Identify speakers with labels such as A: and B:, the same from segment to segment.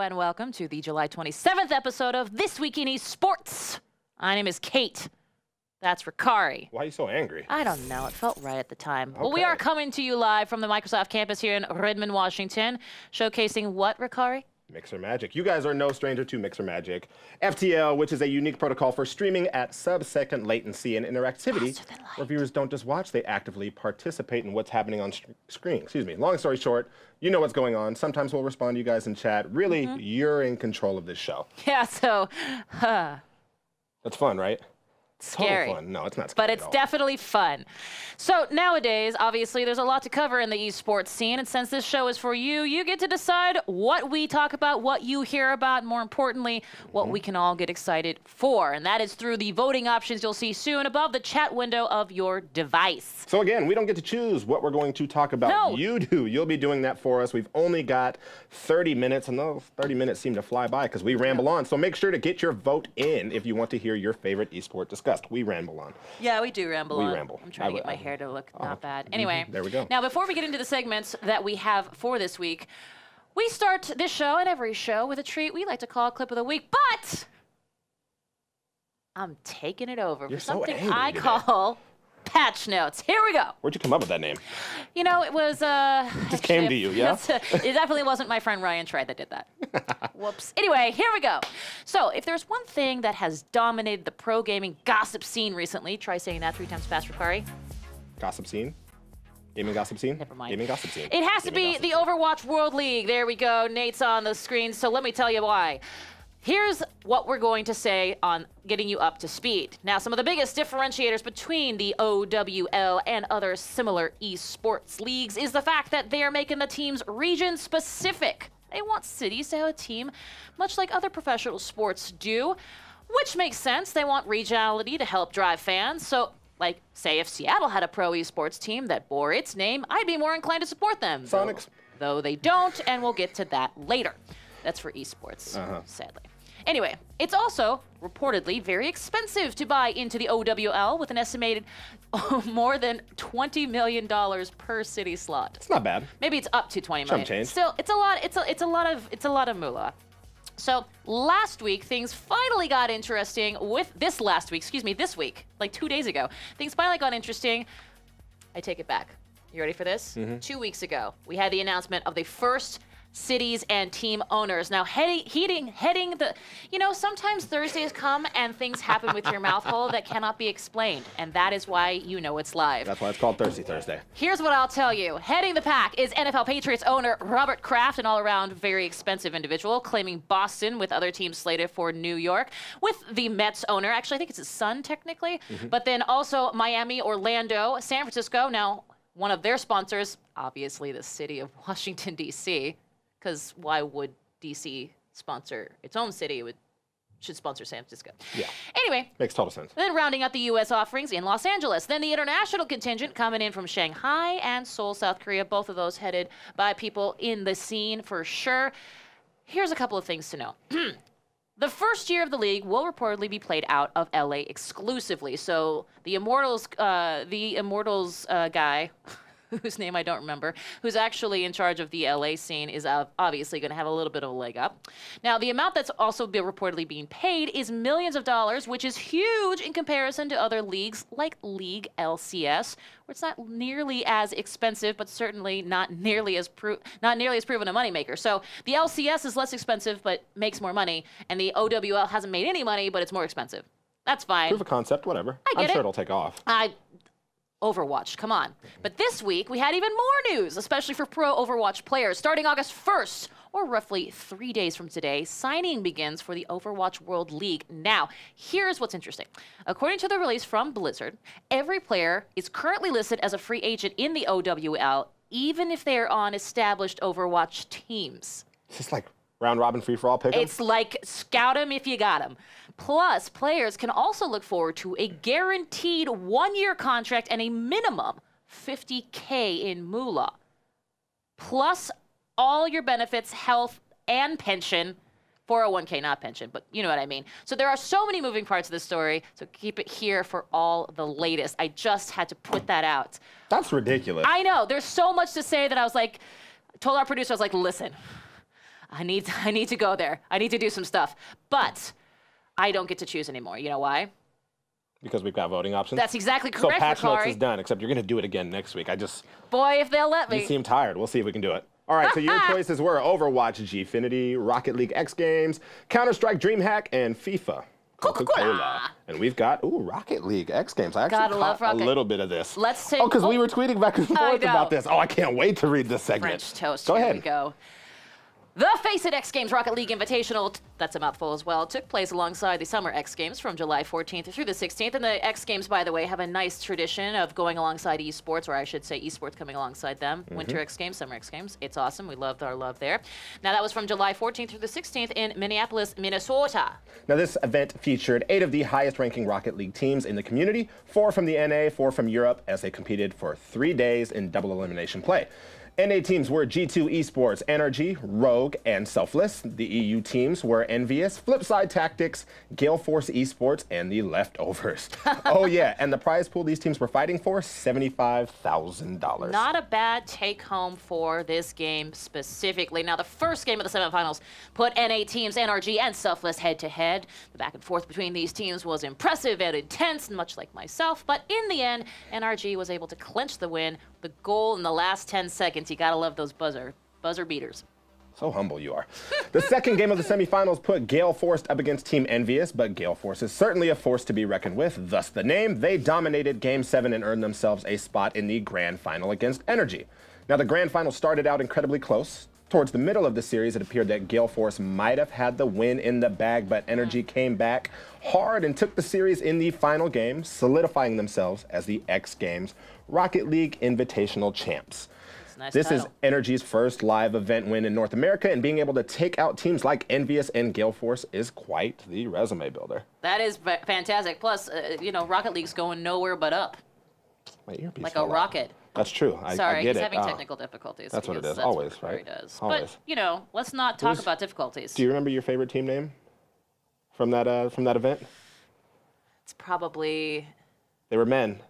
A: and welcome to the July 27th episode of This Week in Esports. My name is Kate. That's Rukari.
B: Why are you so angry?
A: I don't know. It felt right at the time.
B: Okay.
A: Well, we are coming to you live from the Microsoft campus here in Redmond, Washington, showcasing what, Rukari?
B: Mixer Magic. You guys are no stranger to Mixer Magic. FTL, which is a unique protocol for streaming at sub-second latency and interactivity, where viewers don't just watch, they actively participate in what's happening on screen. Excuse me. Long story short, you know what's going on. Sometimes we'll respond to you guys in chat. Really, you're in control of this show.
A: Yeah, so,
B: That's fun, right?
A: Scary.
B: Total fun. No, it's not scary
A: But it's
B: at all.
A: definitely fun. So nowadays, obviously, there's a lot to cover in the esports scene. And since this show is for you, you get to decide what we talk about, what you hear about, more importantly, what we can all get excited for. And that is through the voting options you'll see soon above the chat window of your device.
B: So again, we don't get to choose what we're going to talk about.
A: No.
B: You do. You'll be doing that for us. We've only got 30 minutes, and those 30 minutes seem to fly by because we ramble on. So make sure to get your vote in if you want to hear your favorite esport discussed. We ramble on.
A: Yeah, we do ramble on.
B: We ramble.
A: I'm trying to get my hair to look not bad. Anyway,
B: there we go.
A: Now, before we get into the segments that we have for this week, we start this show and every show with a treat we like to call Clip of the Week, but I'm taking it over
B: You're
A: for
B: so
A: something
B: angry
A: I
B: today.
A: call patch notes. Here we go.
B: Where'd you come up with that name?
A: You know, it was
B: Just came to you, yeah?
A: It definitely wasn't my friend Ryan Trey that did that. Whoops. Anyway, here we go. So, if there's one thing that has dominated the pro gaming gossip scene recently, try saying that 3 times fast, Rukari.
B: Gossip scene? Gaming gossip scene?
A: Never mind.
B: Gaming gossip scene.
A: It has to be the Overwatch World League. There we go. Nate's on the screen, so let me tell you why. Here's what we're going to say on getting you up to speed. Now, some of the biggest differentiators between the OWL and other similar esports leagues is the fact that they are making the teams region-specific. They want cities to have a team, much like other professional sports do, which makes sense. They want regionality to help drive fans. So, like, say if Seattle had a pro esports team that bore its name, I'd be more inclined to support them.
B: Sonics.
A: Though they don't, and we'll get to that later. That's for esports, sadly. Anyway, it's also reportedly very expensive to buy into the OWL with an estimated more than $20 million per city slot.
B: It's not bad.
A: Maybe it's up to 20 million.
B: Chump change.
A: Still, it's a lot of moolah. So last week, things finally got interesting with this week, like 2 days ago. Things finally got interesting. I take it back. You ready for this? 2 weeks ago, we had the announcement of the first cities and team owners. Now, heading the, you know, sometimes Thursdays come and things happen with your mouth hole that cannot be explained, and that is why you know it's live.
B: That's why it's called Thirsty Thursday.
A: Here's what I'll tell you. Heading the pack is NFL Patriots owner Robert Kraft, an all-around very expensive individual, claiming Boston with other teams slated for New York. With the Mets owner, actually I think it's his son technically, but then also Miami, Orlando, San Francisco. Now, one of their sponsors, obviously the city of Washington, D.C., because why would D.C. sponsor its own city? It should sponsor San Francisco.
B: Yeah.
A: Anyway.
B: Makes total sense.
A: Then rounding out the U.S. offerings in Los Angeles. Then the international contingent coming in from Shanghai and Seoul, South Korea. Both of those headed by people in the scene for sure. Here's a couple of things to know. The first year of the league will reportedly be played out of LA exclusively. So the Immortals guy, whose name I don't remember, who's actually in charge of the LA scene, is obviously going to have a little bit of a leg up. Now, the amount that's also reportedly being paid is millions of dollars, which is huge in comparison to other leagues like League LCS, where it's not nearly as expensive, but certainly not nearly as proven a moneymaker. So the LCS is less expensive, but makes more money, and the OWL hasn't made any money, but it's more expensive. That's fine.
B: Proof of concept, whatever.
A: I'm
B: sure it'll take off.
A: Overwatch, come on. But this week, we had even more news, especially for pro Overwatch players. Starting August 1st, or roughly 3 days from today, signing begins for the Overwatch World League. Now, here's what's interesting. According to the release from Blizzard, every player is currently listed as a free agent in the OWL, even if they are on established Overwatch teams.
B: It's just like round-robin free-for-all pick 'em?
A: It's like scout them if you got them. Plus, players can also look forward to a guaranteed 1-year contract and a minimum $50K in moolah. Plus, all your benefits, health, and pension. 401K, not pension, but you know what I mean. So there are so many moving parts of this story, so keep it here for all the latest. I just had to put that out.
B: That's ridiculous.
A: I know. There's so much to say that I was like, told our producer, I was like, listen, I need to go there. I need to do some stuff. But I don't get to choose anymore. You know why?
B: Because we've got voting options?
A: That's exactly correct,
B: So patch notes
A: Rukari.
B: is done, except you're going to do it again next week.
A: Boy, if they'll let me.
B: You seem tired. We'll see if we can do it. All right, so your choices were Overwatch, Gfinity, Rocket League X Games, Counter-Strike DreamHack, and FIFA. Coca-Cola. And we've got, Rocket League X Games. I actually caught a little bit of this.
A: Let's take...
B: because we were tweeting back and forth about this. Oh, I can't wait to read this segment.
A: French toast.
B: Go ahead.
A: Here we go. The Face It X Games Rocket League Invitational, that's a mouthful as well, took place alongside the Summer X Games from July 14th through the 16th. And the X Games, by the way, have a nice tradition of going alongside esports, or I should say esports coming alongside them. Winter X Games, Summer X Games. It's awesome. We loved our love there. Now, that was from July 14th through the 16th in Minneapolis, Minnesota.
B: Now, this event featured 8 of the highest-ranking Rocket League teams in the community, 4 from the NA, 4 from Europe, as they competed for 3 days in double elimination play. NA teams were G2 Esports, NRG, Rogue, and Selfless. The EU teams were Envious, Flipside Tactics, Gale Force Esports, and the Leftovers. Oh yeah, and the prize pool these teams were fighting for, $75,000.
A: Not a bad take-home for this game specifically. Now, the first game of the semifinals put NA teams, NRG, and Selfless head-to-head. The back and forth between these teams was impressive and intense, much like myself, but in the end, NRG was able to clinch the win. The goal in the last 10 seconds. You gotta love those buzzer beaters.
B: So humble you are. The second game of the semifinals put Gale Force up against Team Envious, but Gale Force is certainly a force to be reckoned with, thus the name. They dominated Game 7 and earned themselves a spot in the grand final against Energy. Now, the grand final started out incredibly close. Towards the middle of the series, it appeared that Gale Force might have had the win in the bag, but Energy came back hard and took the series in the final game, solidifying themselves as the X Games Rocket League Invitational champs.
A: Nice
B: this
A: title.
B: is Energy's first live event win in North America, and being able to take out teams like Envious and Gale Force is quite the resume builder.
A: That is fantastic. Plus, you know, Rocket League's going nowhere but up.
B: My earpiece
A: like a rocket.
B: That's true.
A: Sorry,
B: I get
A: he's
B: it.
A: having technical difficulties.
B: That's what it is.
A: That's
B: Always,
A: what
B: right?
A: Does.
B: Always.
A: But, you know, let's not talk about difficulties.
B: Do you remember your favorite team name from that event?
A: It's probably...
B: They were men,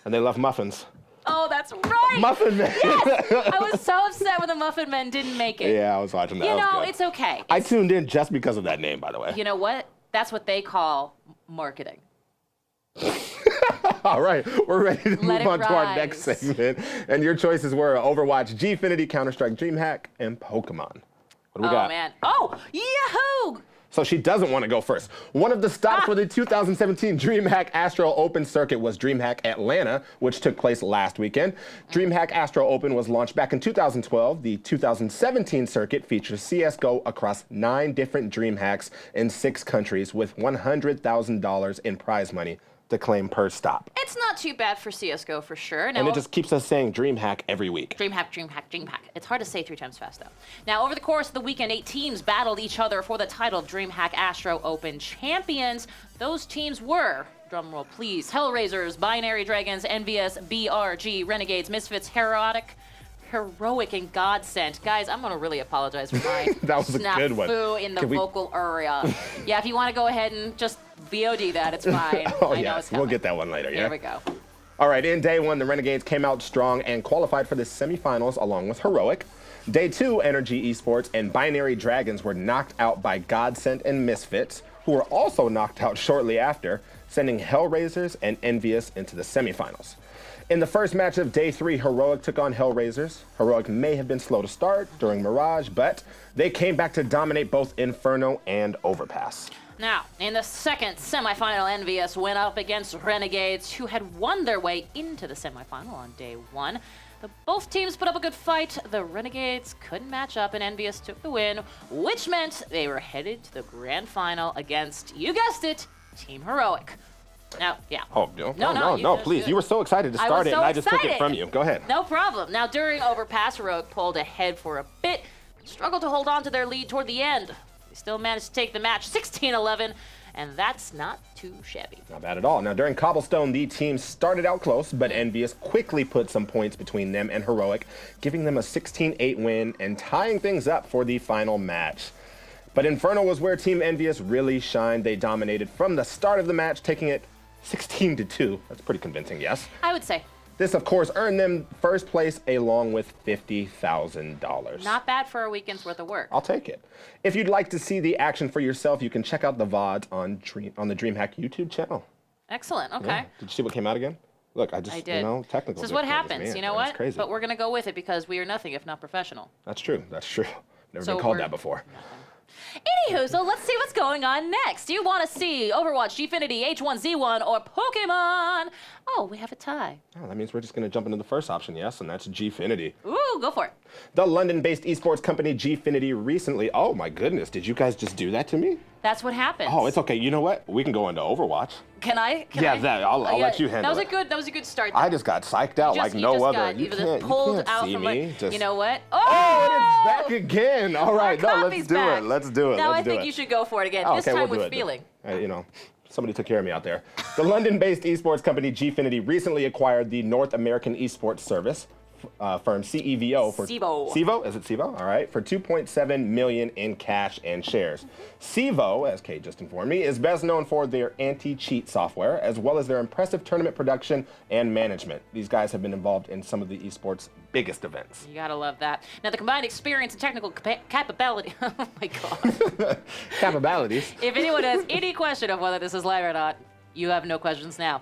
B: and they love muffins.
A: Oh, that's right!
B: Muffin Men!
A: Yes! I was so upset when the Muffin Men didn't make it.
B: Yeah, I was watching that.
A: You know, it's okay.
B: I tuned in just because of that name, by the way.
A: You know what? That's what they call marketing.
B: All right, we're ready to move on to our
A: rise.
B: next segment. And your choices were Overwatch, Gfinity, Counter-Strike, DreamHack, and Pokemon. What do we got?
A: Oh, man. Oh, yahoo!
B: So she doesn't want to go first. One of the stops for the 2017 DreamHack Astro Open circuit was DreamHack Atlanta, which took place last weekend. DreamHack Astro Open was launched back in 2012. The 2017 circuit features CSGO across 9 different DreamHacks in 6 countries with $100,000 in prize money to claim per stop.
A: It's not too bad for CSGO for sure. Now,
B: and it just keeps us saying DreamHack every week.
A: DreamHack, DreamHack, DreamHack. It's hard to say 3 times fast, though. Now, over the course of the weekend, 8 teams battled each other for the title of DreamHack Astro Open champions. Those teams were, drumroll please, Hellraisers, Binary Dragons, Envious, BRG, Renegades, Misfits, Heroic, and Godsent. Guys, I'm going to really apologize for mine.
B: That was a good one.
A: Snafu in the vocal area. Yeah, if you want to go ahead and just VOD that, it's fine.
B: Oh,
A: I know
B: yeah,
A: it's coming.
B: we'll get that one later, yeah?
A: There we go.
B: All right, in day 1, the Renegades came out strong and qualified for the semifinals along with Heroic. Day 2, Energy Esports and Binary Dragons were knocked out by Godsent and Misfits, who were also knocked out shortly after, sending Hellraisers and Envious into the semifinals. In the first match of day 3, Heroic took on Hellraisers. Heroic may have been slow to start during Mirage, but they came back to dominate both Inferno and Overpass.
A: Now, in the second semifinal, Envious went up against Renegades, who had won their way into the semifinal on day 1. Both teams put up a good fight. The Renegades couldn't match up, and Envious took the win, which meant they were headed to the grand final against, you guessed it, Team Heroic. Now, yeah.
B: Oh, no, please. You were so excited to start it, and I just took it from you. Go ahead.
A: No problem. Now, during Overpass, Heroic pulled ahead for a bit, but struggled to hold on to their lead toward the end. They still managed to take the match 16-11, and that's not too shabby.
B: Not bad at all. Now, during Cobblestone, the team started out close, but Envious quickly put some points between them and Heroic, giving them a 16-8 win and tying things up for the final match. But Inferno was where Team Envious really shined. They dominated from the start of the match, taking it 16-2. That's pretty convincing, yes?
A: I would say.
B: This, of course, earned them first place along with $50,000.
A: Not bad for a weekend's worth of work.
B: I'll take it. If you'd like to see the action for yourself, you can check out the VODs on the DreamHack YouTube channel.
A: Excellent. Okay.
B: Yeah. Did you see what came out again? Look, I did. You know, technical.
A: This is what happens.
B: Man,
A: you know what?
B: Crazy.
A: But we're going to go with it because we are nothing if not professional.
B: That's true. That's true. Never been called that before.
A: Anywho, so let's see what's going on next. Do you want to see Overwatch, Gfinity, H1Z1, or Pokemon? Oh, we have a tie.
B: Oh, that means we're just going to jump into the first option, yes, and that's Gfinity.
A: Ooh, go for it.
B: The London-based esports company Gfinity recently... Oh, my goodness. Did you guys just do that to me?
A: That's what happens.
B: Oh, it's okay. You know what? We can go into Overwatch.
A: Can I?
B: I'll let you handle it.
A: That was a good start.
B: I just got psyched out like no other. You can't see me.
A: You know what?
B: Oh, it's back again. All right, no, let's do it. Let's do it.
A: Now I think you should go for it again. This time with feeling.
B: You know, somebody took care of me out there. The London-based esports company Gfinity recently acquired the North American esports service firm CEVO for CEVO. Is it CEVO? All right, for $2.7 million in cash and shares. CEVO, as Kate just informed me, is best known for their anti-cheat software as well as their impressive tournament production and management. These guys have been involved in some of the esports' biggest events.
A: You gotta love that. Now the combined experience and technical capability. Oh my God.
B: Capabilities.
A: If anyone has any question of whether this is live or not, you have no questions now.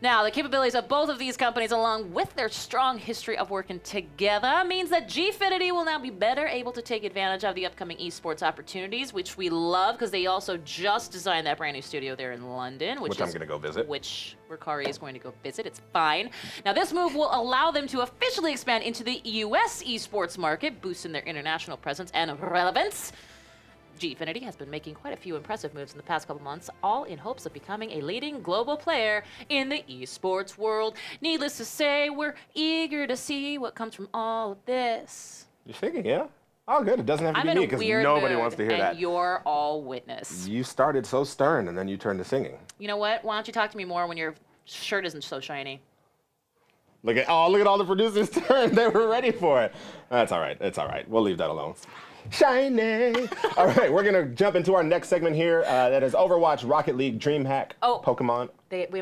A: Now, the capabilities of both of these companies, along with their strong history of working together, means that Gfinity will now be better able to take advantage of the upcoming esports opportunities, which we love because they also just designed that brand new studio there in London, which I'm going to go visit. Which Rukari is going to go visit. It's fine. Now, this move will allow them to officially expand into the US esports market, boosting their international presence and relevance. Gfinity has been making quite a few impressive moves in the past couple months, all in hopes of becoming a leading global player in the esports world. Needless to say, we're eager to see what comes from all of this.
B: You're thinking, yeah? Oh, good. It doesn't have to be me because nobody wants to hear that.
A: You're all witness.
B: You started so stern and then you turned to singing.
A: You know what? Why don't you talk to me more when your shirt isn't so shiny?
B: Look at all the producers turn. They were ready for it. That's all right. It's all right. We'll leave that alone. Shiny. All right, we're going to jump into our next segment here. That is Overwatch, Rocket League, DreamHack, Pokemon.
A: We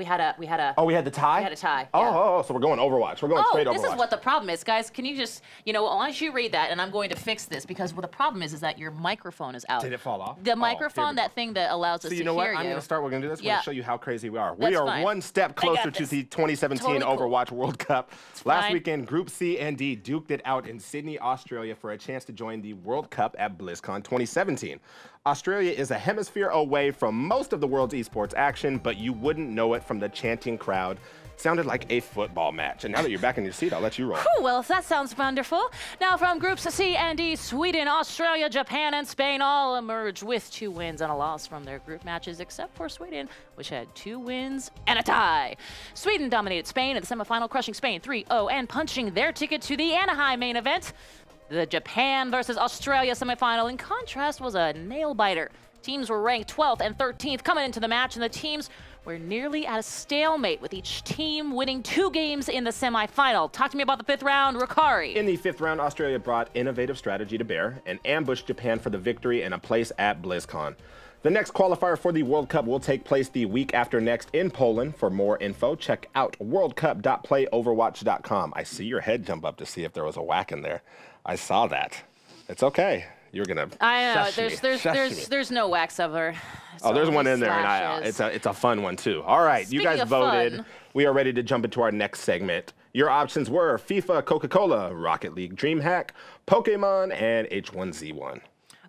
A: had a.
B: Oh, we had the tie?
A: We had a tie.
B: Oh, so we're going Overwatch. We're going straight Overwatch.
A: This is what the problem is, guys. Can you just, why don't you read that, and I'm going to fix this, because what the problem is that your microphone is out.
B: Did it fall off?
A: The microphone, that thing that allows us to hear you.
B: So you know what? I'm going to start. We're going to do this. We're going to show you how crazy we are. We are one step closer to the 2017 Overwatch World Cup. Last weekend, Group C and D duked it out in Sydney, Australia for a chance to join the World Cup at BlizzCon 2017. Australia is a hemisphere away from most of the world's esports action, but you wouldn't know it from the chanting crowd. It sounded like a football match. And now that you're back in your seat, I'll let you roll.
A: Well, that sounds wonderful. Now from Groups C and D, Sweden, Australia, Japan, and Spain all emerged with 2 wins and a loss from their group matches, except for Sweden, which had 2 wins and a tie. Sweden dominated Spain in the semifinal, crushing Spain 3-0 and punching their ticket to the Anaheim main event. The Japan versus Australia semifinal, in contrast, was a nail-biter. Teams were ranked 12th and 13th coming into the match, and the teams were nearly at a stalemate, with each team winning 2 games in the semifinal. Talk to me about the 5th round, Rukari.
B: In the 5th round, Australia brought innovative strategy to bear and ambushed Japan for the victory and a place at BlizzCon. The next qualifier for the World Cup will take place the week after next in Poland. For more info, check out worldcup.playoverwatch.com. I see your head jump up to see if there was a whack in there. I saw that. It's okay. You're gonna.
A: I know. There's no wax of her.
B: Oh, there's one in there, and it's a fun one too. All right,
A: Speaking
B: you guys voted.
A: Fun.
B: We are ready to jump into our next segment. Your options were FIFA, Coca-Cola, Rocket League, DreamHack, Pokemon, and H1Z1.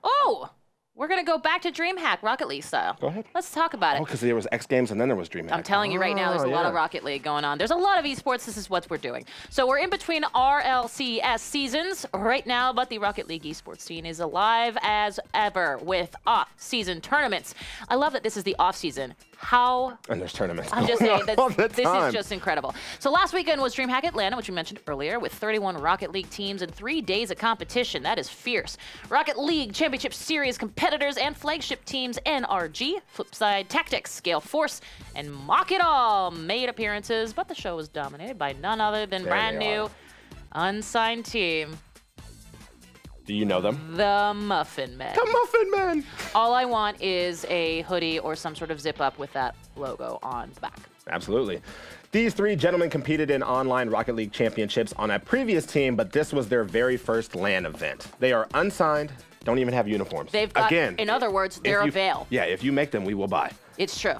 A: Oh. We're going to go back to DreamHack, Rocket League style.
B: Go ahead.
A: Let's talk about it.
B: Oh, because there was X Games and then there was DreamHack.
A: I'm telling you right now, there's a lot of Rocket League going on. There's a lot of esports. This is what we're doing. So we're in between RLCS seasons right now, but the Rocket League esports scene is alive as ever with off-season tournaments. I love that this is the off-season. And
B: there's tournaments.
A: I'm just saying that this is just incredible. So last weekend was DreamHack Atlanta, which we mentioned earlier, with 31 Rocket League teams and 3 days of competition. That is fierce. Rocket League Championship Series competitors and flagship teams NRG, Flipside Tactics, Gale Force, and Mock It All made appearances, but the show was dominated by none other than brand new unsigned team.
B: Do you know them?
A: The Muffin Men.
B: The Muffin Men!
A: All I want is a hoodie or some sort of zip-up with that logo on the back.
B: Absolutely. These three gentlemen competed in online Rocket League championships on a previous team, but this was their very first LAN event. They are unsigned, don't even have uniforms.
A: They've got,
B: again,
A: in other words, they're a veil.
B: Yeah, if you make them, we will buy.
A: It's true.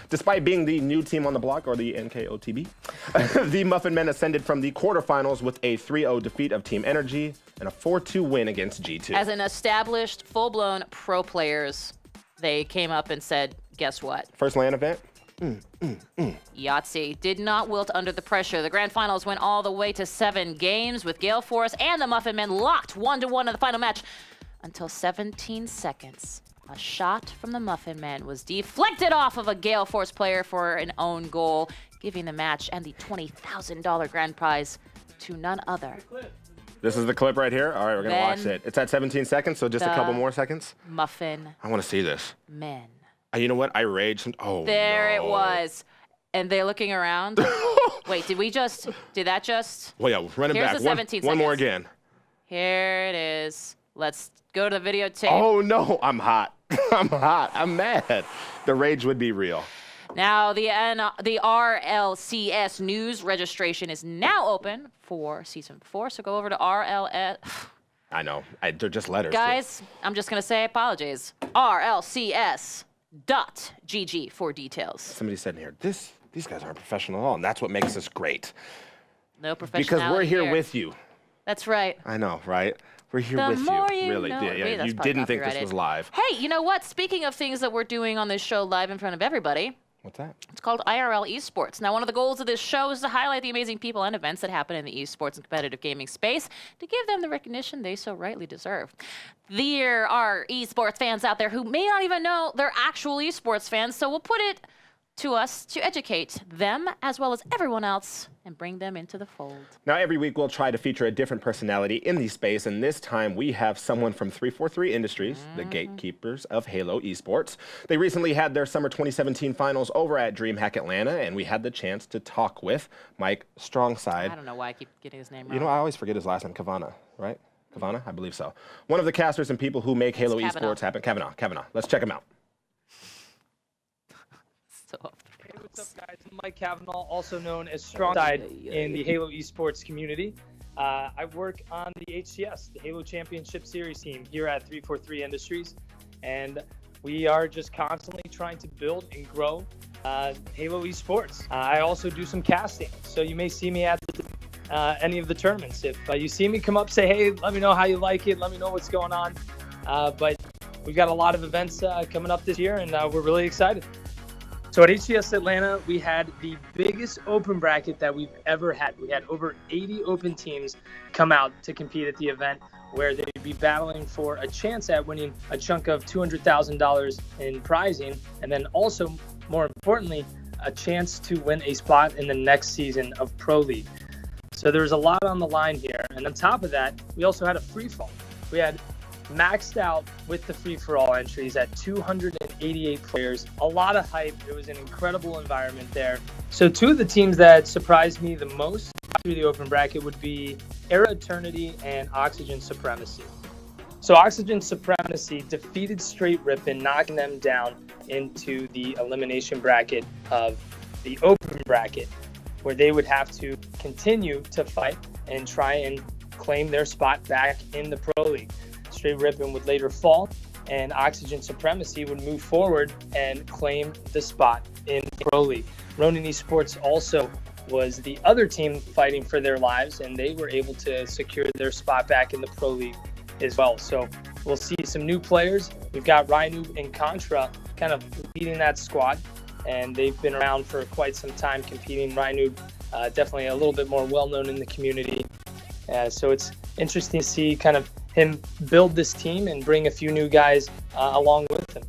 B: Despite being the new team on the block, or the NKOTB, the Muffin Men ascended from the quarterfinals with a 3-0 defeat of Team Energy and a 4-2 win against G2.
A: As an established, full-blown pro players, they came up and said, guess what?
B: First LAN event?
A: Yahtzee did not wilt under the pressure. The grand finals went all the way to 7 games with Gale Force and the Muffin Men locked 1-1 in the final match until 17 seconds. A shot from the Muffin Men was deflected off of a Gale Force player for an own goal, giving the match and the $20,000 grand prize to none other.
B: This is the clip right here. All right, we're going to watch it. It's at 17 seconds, so just a couple more seconds.
A: Muffin
B: I want to see this.
A: Men.
B: You know what? I raged. Oh,
A: there
B: no.
A: it was. And they're looking around. Wait, did that just?
B: Well, yeah, run it
A: Here's
B: back.
A: the 17 seconds.
B: One more again.
A: Here it is. Let's go to the videotape.
B: Oh, no. I'm hot. I'm hot. I'm mad. The rage would be real.
A: Now, the RLCS news registration is now open for Season 4, so go over to RLS.
B: I know. They're just letters.
A: Guys, I'm just going to say apologies. RLCS.gg for details.
B: Somebody said in here, these guys aren't professional at all, and that's what makes us great.
A: No professionality
B: because we're here with you.
A: That's right.
B: I know, right? We're here with you. Really. Yeah, you didn't think this was live.
A: Hey, you know what? Speaking of things that we're doing on this show live in front of everybody.
B: What's that?
A: It's called IRL Esports. Now, one of the goals of this show is to highlight the amazing people and events that happen in the esports and competitive gaming space to give them the recognition they so rightly deserve. There are esports fans out there who may not even know they're actual esports fans, so we'll put it to us to educate them as well as everyone else and bring them into the fold.
B: Now, every week we'll try to feature a different personality in the space, and this time we have someone from 343 Industries, the gatekeepers of Halo Esports. They recently had their summer 2017 finals over at DreamHack Atlanta, and we had the chance to talk with Mike Strongside.
A: I don't know why I keep getting his name wrong.
B: You know, I always forget his last name, Kavana, right? Kavana? I believe so. One of the casters and people who make Halo Esports happen. Kavanaugh. Let's check him out.
C: Hey, what's up, guys? I'm Mike Cavanaugh, also known as Strongside in the Halo Esports community. I work on the HCS, the Halo Championship Series team here at 343 Industries, and we are just constantly trying to build and grow Halo Esports. I also do some casting, so you may see me at any of the tournaments. If you see me, come up, say, hey, let me know how you like it, let me know what's going on. But we've got a lot of events coming up this year, and we're really excited. So at HCS Atlanta, we had the biggest open bracket that we've ever had. We had over 80 open teams come out to compete at the event, where they'd be battling for a chance at winning a chunk of $200,000 in prizing, and then also, more importantly, a chance to win a spot in the next season of Pro League. So there's a lot on the line here. And on top of that, we also had a free-fall. We had maxed out with the free-for-all entries at 288 players. A lot of hype. It was an incredible environment there. So two of the teams that surprised me the most through the open bracket would be Era Eternity and Oxygen Supremacy. So Oxygen Supremacy defeated Straight Rippin', knocking them down into the elimination bracket of the open bracket, where they would have to continue to fight and try and claim their spot back in the Pro League. Straight Rippin' would later fall, and Oxygen Supremacy would move forward and claim the spot in the Pro League. Ronin Esports also was the other team fighting for their lives, and they were able to secure their spot back in the Pro League as well. So we'll see some new players. We've got Rynoob and Contra kind of leading that squad, and they've been around for quite some time competing. Rynoob, definitely a little bit more well-known in the community. So it's interesting to see kind of him build this team and bring a few new guys along with him.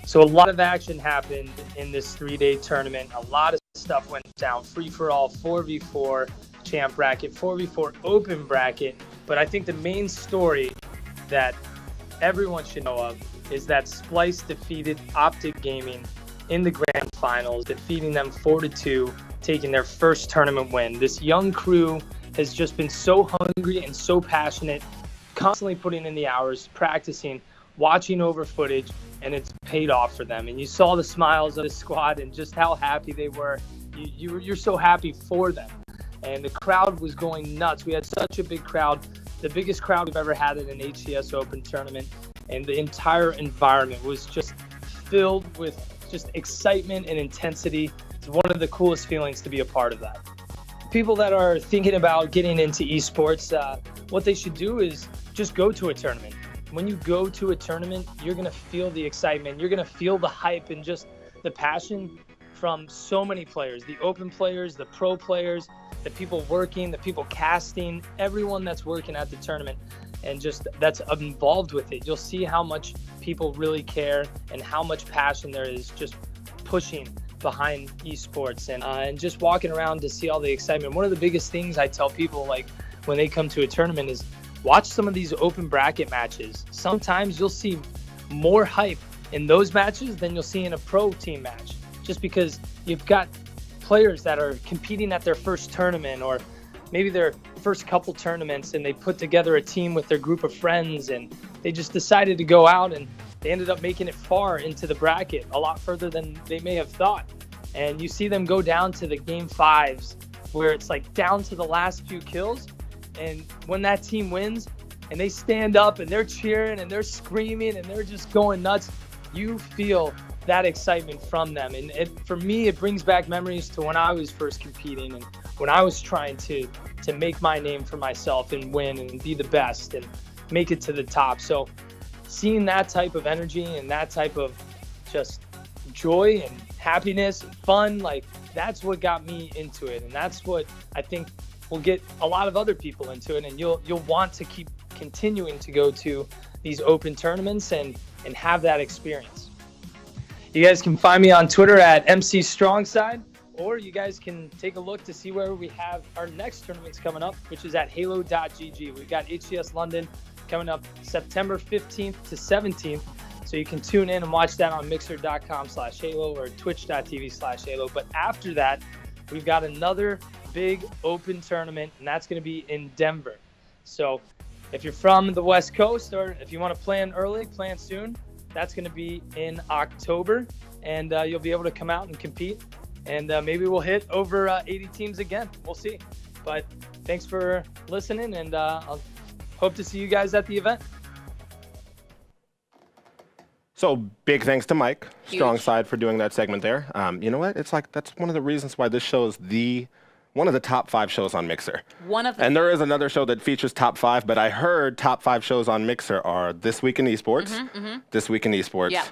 C: So a lot of action happened in this 3-day tournament. A lot of stuff went down. Free-for-all, 4v4 champ bracket, 4v4 open bracket. But I think the main story that everyone should know of is that Splice defeated Optic Gaming in the grand finals, defeating them 4-2, taking their first tournament win. This young crew has just been so hungry and so passionate, constantly putting in the hours, practicing, watching over footage, and it's paid off for them. And you saw the smiles of the squad and just how happy they were You're so happy for them. And the crowd was going nuts. We had such a big crowd, the biggest crowd we've ever had at an HCS Open tournament. And the entire environment was just filled with just excitement and intensity. It's one of the coolest feelings to be a part of that. People that are thinking about getting into esports, what they should do is just go to a tournament. When you go to a tournament, you're going to feel the excitement. You're going to feel the hype and just the passion from so many players, the open players, the pro players, the people working, the people casting, everyone that's working at the tournament and just that's involved with it. You'll see how much people really care and how much passion there is just pushing behind esports and just walking around to see all the excitement. One of the biggest things I tell people, like when they come to a tournament, is watch some of these open bracket matches. Sometimes you'll see more hype in those matches than you'll see in a pro team match, just because you've got players that are competing at their first tournament or maybe their first couple tournaments, and they put together a team with their group of friends and they just decided to go out and they ended up making it far into the bracket, a lot further than they may have thought. And you see them go down to the game 5s where it's like down to the last few kills. And when that team wins and they stand up and they're cheering and they're screaming and they're just going nuts, you feel that excitement from them. And for me, it brings back memories to when I was first competing and when I was trying to make my name for myself and win and be the best and make it to the top. So seeing that type of energy and that type of just joy and happiness and fun, like that's what got me into it. And that's what I think will get a lot of other people into it. And you'll want to keep continuing to go to these open tournaments and have that experience. You guys can find me on Twitter at MC Strongside, or you guys can take a look to see where we have our next tournaments coming up, which is at halo.gg. We've got HCS London coming up September 15th to 17th. So you can tune in and watch that on mixer.com/halo or twitch.tv/halo. But after that, we've got another big open tournament, and that's going to be in Denver. So if you're from the West Coast, or if you want to plan early, plan soon, that's going to be in October, and you'll be able to come out and compete. And maybe we'll hit over 80 teams again. We'll see. But thanks for listening, and I'll hope to see you guys at the event.
B: So big thanks to Mike Strongside for doing that segment there. You know what? It's like that's one of the reasons why this show is one of the top 5 shows on Mixer. And there is another show that features top 5, but I heard top 5 shows on Mixer are This Week in Esports, This Week in Esports,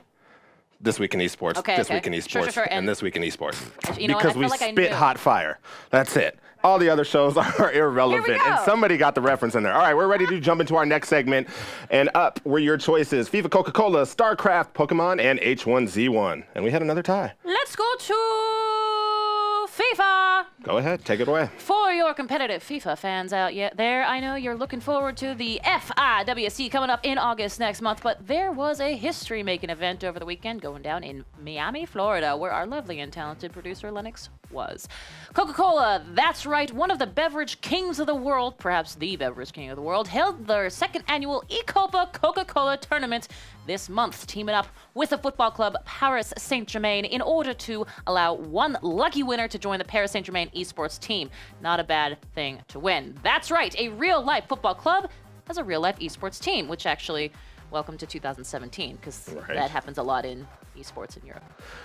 B: This Week in Esports, This Week in Esports, and This Week in Esports.
A: You know
B: because we spit hot fire. That's it. All the other shows are irrelevant, and somebody got the reference in there. All right, we're ready to jump into our next segment, and up were your choices: FIFA, Coca-Cola, StarCraft, Pokemon, and H1Z1. And we had another tie.
A: Let's go to FIFA.
B: Go ahead, take it away.
A: For your competitive FIFA fans out there, I know you're looking forward to the FIWC coming up in August next month, but there was a history-making event over the weekend going down in Miami, Florida, where our lovely and talented producer Lennox was. Coca-Cola, that's right, one of the beverage kings of the world, perhaps the beverage king of the world, held their second annual eCopa Coca-Cola tournament this month, teaming up with the football club Paris Saint-Germain in order to allow one lucky winner to join the Paris Saint-Germain esports team. Not a bad thing to win. That's right, a real-life football club has a real-life esports team, which actually, welcome to 2017, because that happens a lot in esports in Europe.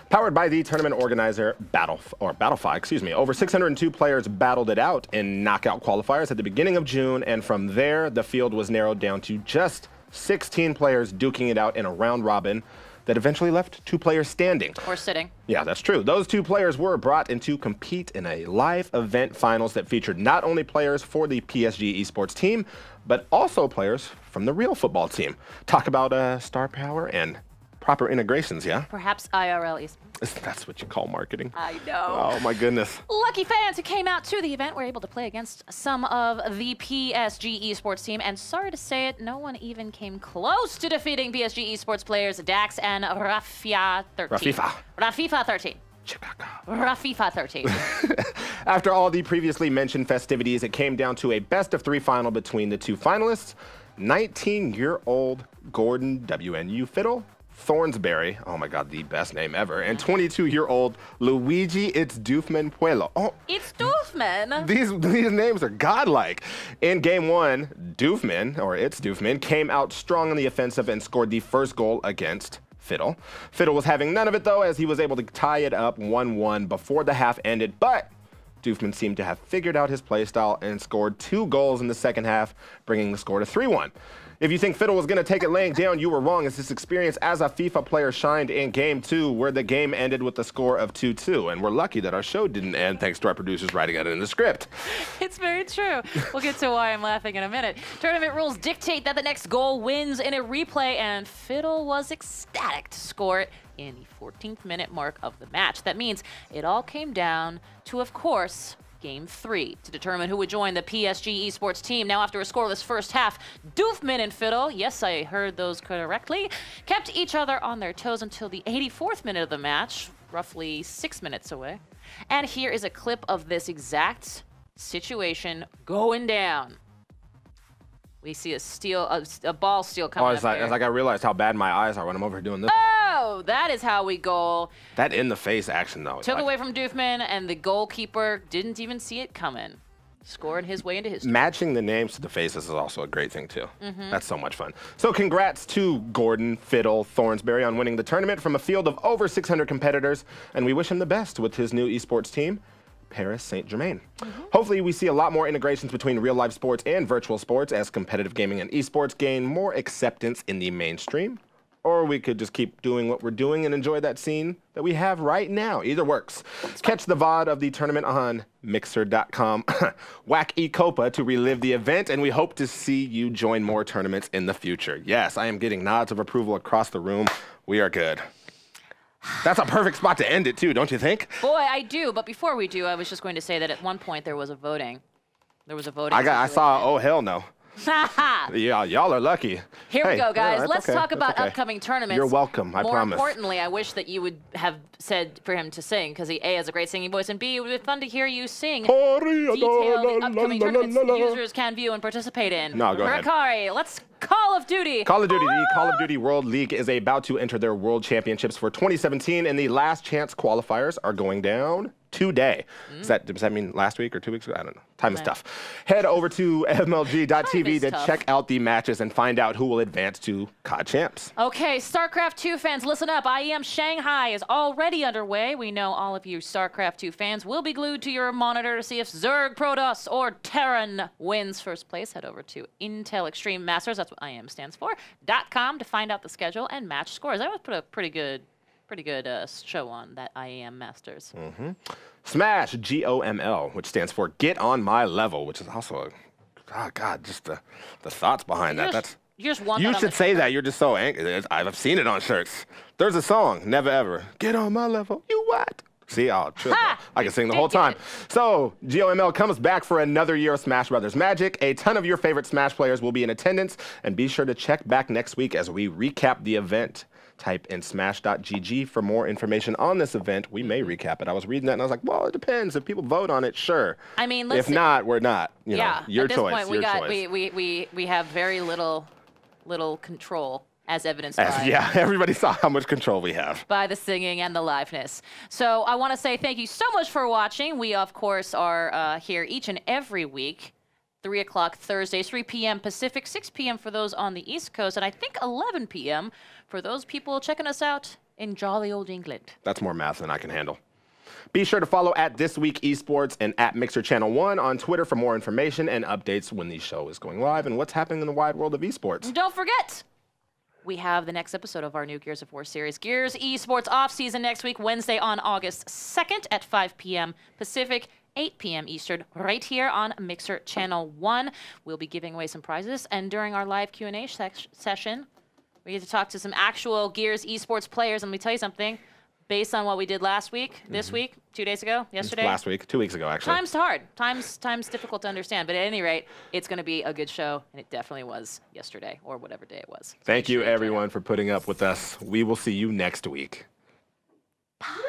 B: Powered by the tournament organizer Battlefy, over 602 players battled it out in knockout qualifiers at the beginning of June, and from there, the field was narrowed down to just 16 players duking it out in a round robin that eventually left 2 players standing.
A: Or sitting.
B: Yeah, that's true. Those 2 players were brought in to compete in a live event finals that featured not only players for the PSG esports team, but also players from the real football team. Talk about star power and proper integrations, yeah?
A: Perhaps IRL esports.
B: That's what you call marketing.
A: I know.
B: Oh, my goodness.
A: Lucky fans who came out to the event were able to play against some of the PSG esports team, and sorry to say it, no one even came close to defeating PSG esports players Dax and Rafia 13. Rafifa 13. Rafifa 13.
B: After all the previously mentioned festivities, it came down to a best-of-3 final between the 2 finalists, 19-year-old Gordon WNU Fiddle Thornsberry, oh my God, the best name ever, and 22-year-old Luigi It's Doofman Puelo. Oh,
A: It's Doofman.
B: These names are godlike. In game one, It's Doofman, came out strong on the offensive and scored the first goal against Fiddle. Fiddle was having none of it, though, as he was able to tie it up 1-1 before the half ended, but Doofman seemed to have figured out his play style and scored 2 goals in the second half, bringing the score to 3-1. If you think Fiddle was going to take it laying down, you were wrong, as his experience as a FIFA player shined in Game 2, where the game ended with the score of 2-2. And we're lucky that our show didn't end, thanks to our producers writing it in the script.
A: It's very true. We'll get to why I'm laughing in a minute. Tournament rules dictate that the next goal wins in a replay, and Fiddle was ecstatic to score it in the 14th minute mark of the match. That means it all came down to, of course, Game 3 to determine who would join the PSG Esports team. Now, after a scoreless first half, Doofman and Fiddle, yes, I heard those correctly, kept each other on their toes until the 84th minute of the match, roughly 6 minutes away. And here is a clip of this exact situation going down. We see a ball steal coming up
B: It's like I realized how bad my eyes are when I'm over here doing this.
A: Oh, that is how we goal.
B: That in-the-face action, though.
A: Took away from Doofman, and the goalkeeper didn't even see it coming. Scoring his way into history.
B: Matching the names to the faces is also a great thing, too. That's so much fun. So congrats to Gordon, Fiddle, Thornsberry on winning the tournament from a field of over 600 competitors, and we wish him the best with his new esports team, Paris Saint-Germain. Hopefully we see a lot more integrations between real-life sports and virtual sports as competitive gaming and esports gain more acceptance in the mainstream. Or we could just keep doing what we're doing and enjoy that scene that we have right now. Either works. Catch the VOD of the tournament on Mixer.com. Whack eCopa to relive the event, and we hope to see you join more tournaments in the future. Yes, I am getting nods of approval across the room. We are good. That's a perfect spot to end it, too, don't you think?
A: Boy, I do. But before we do, I was just going to say that at one point there was a voting.
B: I saw, oh, hell no. Yeah, y'all are lucky.
A: Here we go, guys. Let's talk about upcoming tournaments.
B: You're welcome, I promise.
A: More importantly, I wish that you would have said for him to sing, because he A, has a great singing voice, and B, it would be fun to hear you sing detailed upcoming tournaments that users can view and participate in.
B: No, go ahead.
A: Rukari, let's Call of Duty.
B: Call of Duty. The Call of Duty World League is about to enter their World Championships for 2017, and the last chance qualifiers are going down today. Does that mean last week or 2 weeks ago? I don't know. Time is tough. Head over to MLG.tv to check out the matches and find out who will advance to COD Champs.
A: Okay, StarCraft 2 fans, listen up. IEM Shanghai is already underway. We know all of you StarCraft 2 fans will be glued to your monitor to see if Zerg, Protoss, or Terran wins first place. Head over to Intel Extreme Masters, that's what IEM stands for, .com to find out the schedule and match scores. I would put a pretty good show on that IEM Masters.
B: Smash, GOML, which stands for Get On My Level, which is also, oh God, just the thoughts behind that.
A: You
B: should say that. You're just so angry. I've seen it on shirts. There's a song, Never Ever. Get on my level. You what? See, I can sing the whole time. So, GOML comes back for another year of Smash Brothers Magic. A ton of your favorite Smash players will be in attendance, and be sure to check back next week as we recap the event. Type in smash.gg for more information on this event. We may recap it. I was reading that and I was like, well, it depends. If people vote on it, sure.
A: I mean, listen,
B: if not, we're not. You know, your choice.
A: At this point, we have very little control, as evidenced by.
B: Yeah, everybody saw how much control we have.
A: By the singing and the liveness. So I want to say thank you so much for watching. We, of course, are here each and every week. 3 o'clock Thursdays, 3 p.m. Pacific, 6 p.m. for those on the East Coast, and I think 11 p.m. for those people checking us out in jolly old England.
B: That's more math than I can handle. Be sure to follow at This Week Esports and at Mixer Channel 1 on Twitter for more information and updates when the show is going live and what's happening in the wide world of esports.
A: And don't forget, we have the next episode of our new Gears of War series, Gears Esports Off-Season, next week, Wednesday on August 2nd at 5 p.m. Pacific, 8 p.m. Eastern, right here on Mixer Channel 1. We'll be giving away some prizes, and during our live Q&A session, we get to talk to some actual Gears Esports players. And let me tell you something, based on what we did last week, this week, 2 days ago, yesterday.
B: Last week, 2 weeks ago, actually.
A: Time's hard. Time's difficult to understand. But at any rate, it's going to be a good show, and it definitely was yesterday, or whatever day it was.
B: Thank you, everyone, for putting up with us. We will see you next week.
A: Bye.